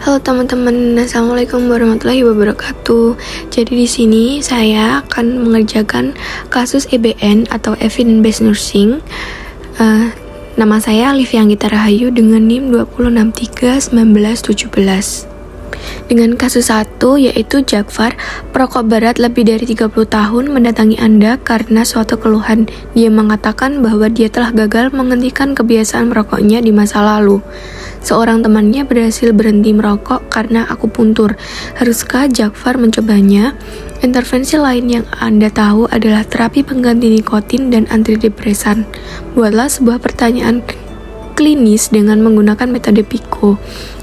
Halo teman-teman, assalamualaikum warahmatullahi wabarakatuh. Jadi di sini saya akan mengerjakan kasus EBN atau Evidence Based Nursing. Nama saya Alifia Anggita Rahayu dengan NIM 20631917. Dengan kasus 1 yaitu Jakfar, perokok berat lebih dari 30 tahun mendatangi Anda karena suatu keluhan. Dia mengatakan bahwa dia telah gagal menghentikan kebiasaan merokoknya di masa lalu. Seorang temannya berhasil berhenti merokok karena akupuntur. Haruskah Jakfar mencobanya? Intervensi lain yang Anda tahu adalah terapi pengganti nikotin dan antidepresan. Buatlah sebuah pertanyaan klinis dengan menggunakan metode PICO.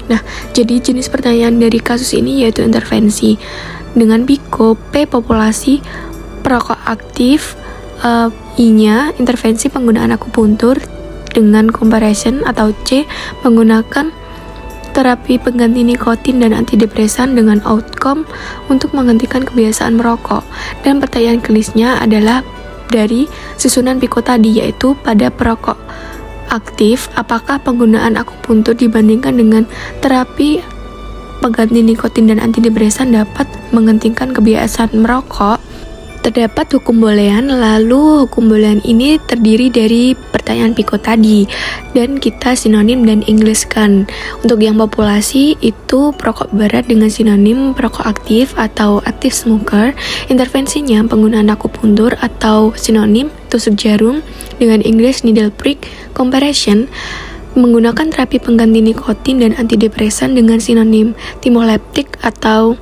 Nah, jadi jenis pertanyaan dari kasus ini yaitu intervensi. Dengan PICO, P populasi perokok aktif, I-nya intervensi penggunaan akupuntur dengan comparison, atau C menggunakan terapi pengganti nikotin dan antidepresan dengan outcome untuk menghentikan kebiasaan merokok. Dan pertanyaan klinisnya adalah dari susunan PICO tadi, yaitu pada perokok aktif, apakah penggunaan akupuntur dibandingkan dengan terapi pengganti nikotin dan antidepresan dapat menghentikan kebiasaan merokok? Terdapat hukum boolean, lalu hukum boolean ini terdiri dari pertanyaan PICO tadi, dan kita sinonim dan Englishkan. Untuk yang populasi itu perokok berat dengan sinonim perokok aktif atau active smoker. Intervensinya penggunaan akupuntur atau sinonim tusuk jarum dengan English needle prick. Comparison menggunakan terapi pengganti nikotin dan antidepresan dengan sinonim timoleptik atau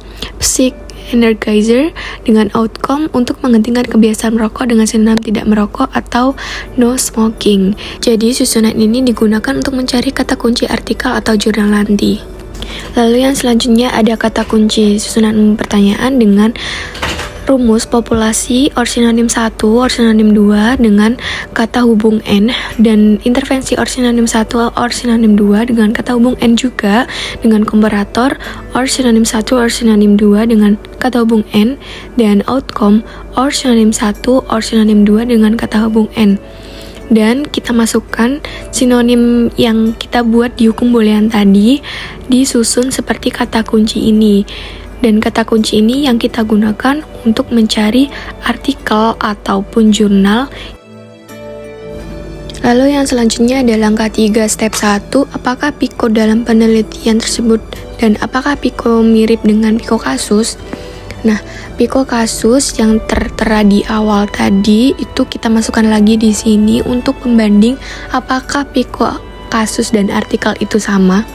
energizer dengan outcome untuk menghentikan kebiasaan merokok dengan sinonim tidak merokok atau no smoking. Jadi susunan ini digunakan untuk mencari kata kunci artikel atau jurnal nanti. Lalu yang selanjutnya ada kata kunci susunan pertanyaan dengan rumus populasi or sinonim 1 or sinonim 2 dengan kata hubung N, dan intervensi or sinonim 1 or sinonim 2 dengan kata hubung N juga dengan komparator or sinonim 1 or sinonim 2 dengan kata hubung N, dan outcome or sinonim 1 or sinonim 2 dengan kata hubung N. Dan kita masukkan sinonim yang kita buat di hukum boolean tadi disusun seperti kata kunci ini. Dan kata kunci ini yang kita gunakan untuk mencari artikel ataupun jurnal. Lalu yang selanjutnya adalah langkah 3 step 1, apakah PICO dalam penelitian tersebut dan apakah PICO mirip dengan PICO kasus? Nah, PICO kasus yang tertera di awal tadi itu kita masukkan lagi di sini untuk pembanding apakah PICO kasus dan artikel itu sama.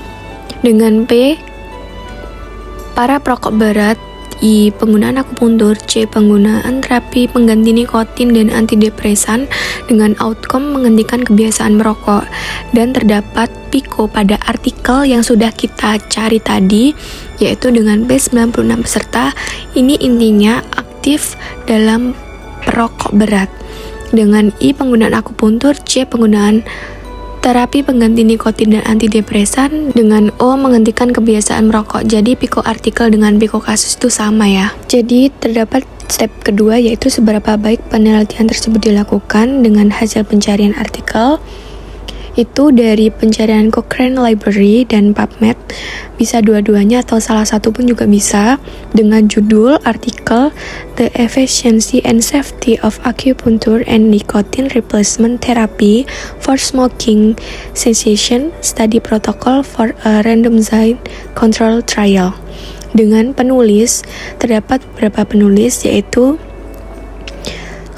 Dengan P, para perokok berat, I penggunaan akupuntur, C penggunaan terapi pengganti nikotin dan antidepresan dengan outcome menghentikan kebiasaan merokok. Dan terdapat PICO pada artikel yang sudah kita cari tadi, yaitu dengan B96 peserta. Ini intinya aktif dalam perokok berat. Dengan I penggunaan akupuntur, C penggunaan terapi pengganti nikotin dan antidepresan, dengan O menghentikan kebiasaan merokok. Jadi PICO artikel dengan PICO kasus itu sama ya. Jadi terdapat step kedua yaitu seberapa baik penelitian tersebut dilakukan. Dengan hasil pencarian artikel itu dari pencarian Cochrane Library dan PubMed, bisa dua-duanya atau salah satu pun juga bisa, dengan judul artikel The Efficiency and Safety of Acupuncture and Nicotine Replacement Therapy for Smoking Cessation Study Protocol for a Randomized Control Trial. Dengan penulis, terdapat beberapa penulis yaitu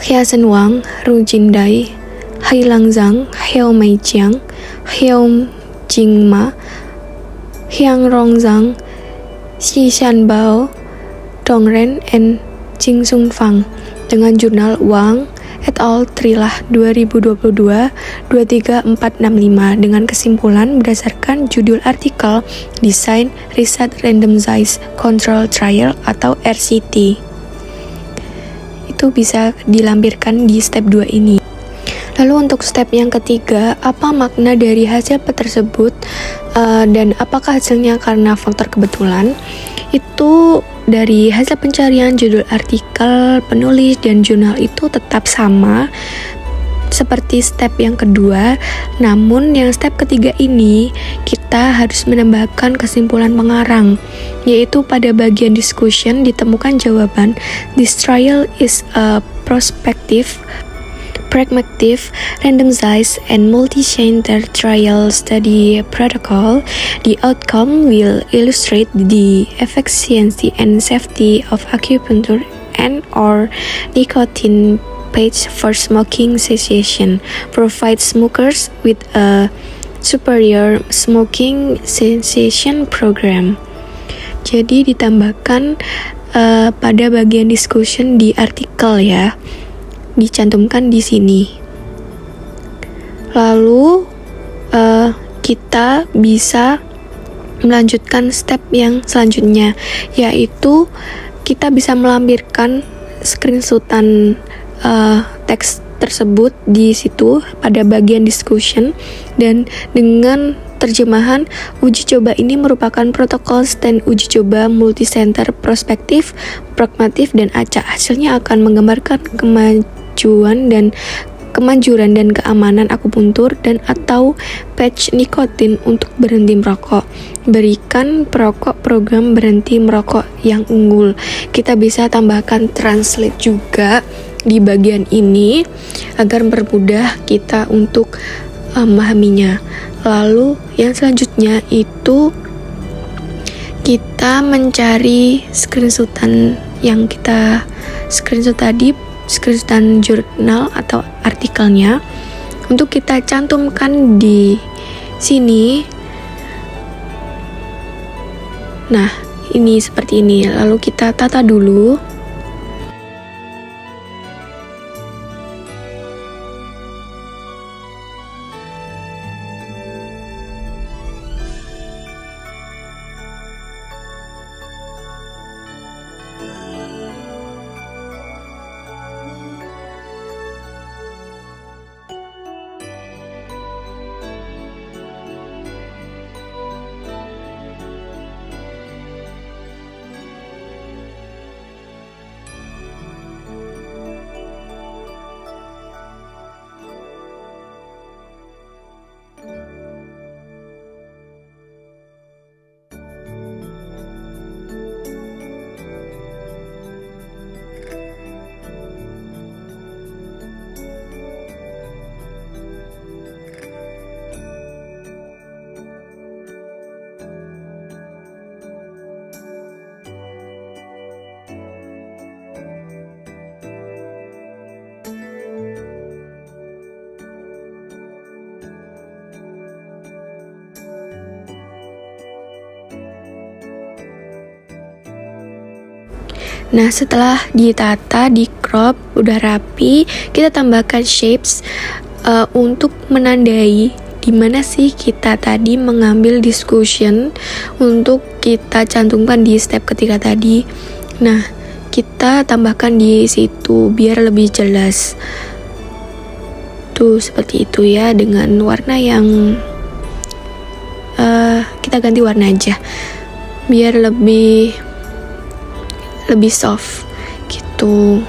Hyasen Wang, Ru Jindai, Hailang Zhang, Heo Meijiang, Heo Jingma, Hyang Rong Zhang, Xi Shanbao, Dong Ren, and Jing Sung Fang. Dengan jurnal Wang et al. Trilah 2022 23465 dengan kesimpulan berdasarkan judul artikel Design Research Randomized Control Trial atau RCT. Itu bisa dilampirkan di step 2 ini. Lalu untuk step yang ketiga, apa makna dari hasil tersebut dan apakah hasilnya karena faktor kebetulan? Itu dari hasil pencarian, judul artikel, penulis, dan jurnal itu tetap sama. seperti step yang kedua. Namun yang step ketiga ini kita harus menambahkan kesimpulan pengarang, yaitu pada bagian discussion ditemukan jawaban this trial is a prospective, pragmatic, randomized, and multi-center trial study protocol. The outcome will illustrate the efficiency and safety of acupuncture and/or nicotine patch for smoking cessation, provide smokers with a superior smoking cessation program. Jadi ditambahkan pada bagian discussion di artikel ya, dicantumkan di sini. Lalu kita bisa melanjutkan step yang selanjutnya, yaitu kita bisa melampirkan screenshotan teks tersebut di situ pada bagian discussion, dan dengan terjemahan uji coba ini merupakan protokol stand uji coba multicenter prospektif, pragmatif, dan acak. Hasilnya akan menggambarkan kemanjuran dan keamanan akupuntur dan atau patch nikotin untuk berhenti merokok. Berikan perokok program berhenti merokok yang unggul. Kita bisa tambahkan translate juga di bagian ini agar mempermudah kita untuk memahaminya. Lalu yang selanjutnya itu kita mencari screenshotan yang kita screenshot tadi, screenshotan jurnal atau artikelnya, untuk kita cantumkan di sini. Nah, ini seperti ini. Lalu kita tata dulu. Nah, setelah ditata, di crop, udah rapi, kita tambahkan shapes untuk menandai di mana sih kita tadi mengambil discussion untuk kita cantumkan di step ketiga tadi. Nah, kita tambahkan di situ biar lebih jelas. Tuh, seperti itu ya, dengan warna yang kita ganti warna aja biar lebih soft gitu.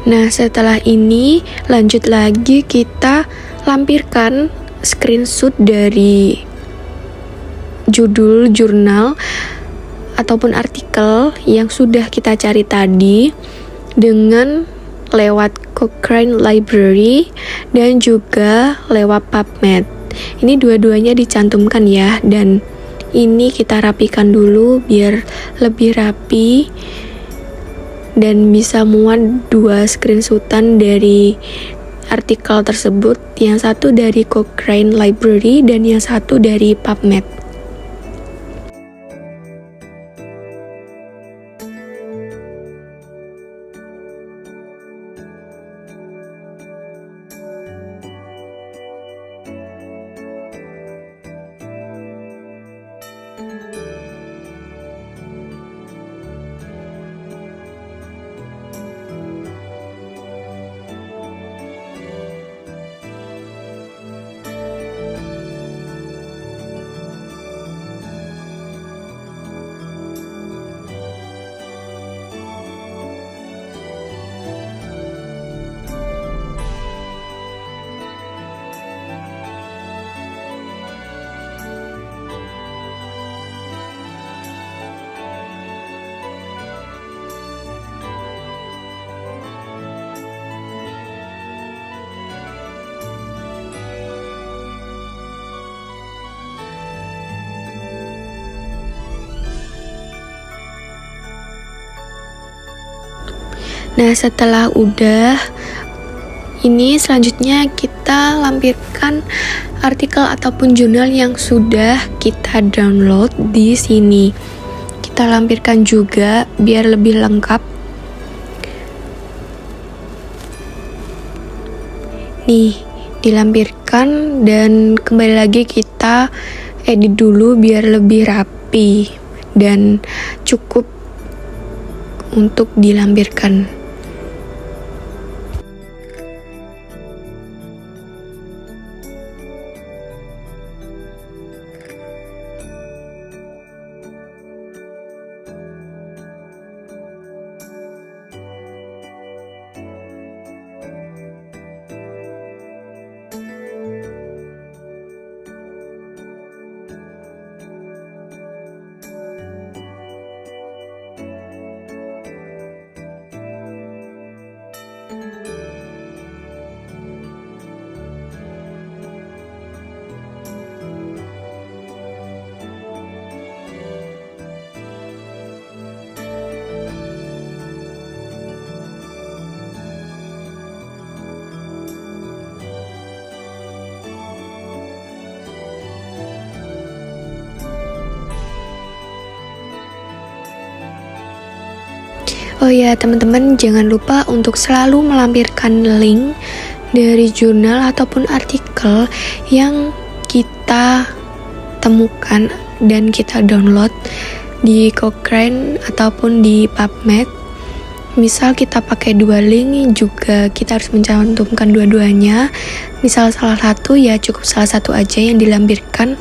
Nah, setelah ini lanjut lagi, kita lampirkan screenshot dari judul jurnal ataupun artikel yang sudah kita cari tadi dengan lewat Cochrane Library dan juga lewat PubMed. Ini dua-duanya dicantumkan ya, dan ini kita rapikan dulu biar lebih rapi dan bisa muat dua screenshotan dari artikel tersebut, yang satu dari Cochrane Library dan yang satu dari PubMed. Nah, setelah udah, ini selanjutnya kita lampirkan artikel ataupun jurnal yang sudah kita download di sini. Kita lampirkan juga biar lebih lengkap. Nih, dilampirkan dan kembali lagi kita edit dulu biar lebih rapi dan cukup untuk dilampirkan. Oh ya teman-teman, jangan lupa untuk selalu melampirkan link dari jurnal ataupun artikel yang kita temukan dan kita download di Cochrane ataupun di PubMed. Misal kita pakai 2 link, juga kita harus mencantumkan dua-duanya. Misal salah satu, ya cukup salah satu aja yang dilampirkan.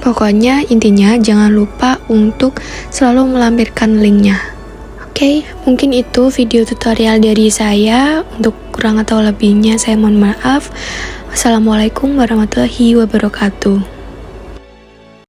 Pokoknya intinya jangan lupa untuk selalu melampirkan linknya. Oke, mungkin itu video tutorial dari saya. Untuk kurang atau lebihnya saya mohon maaf. Wassalamualaikum warahmatullahi wabarakatuh.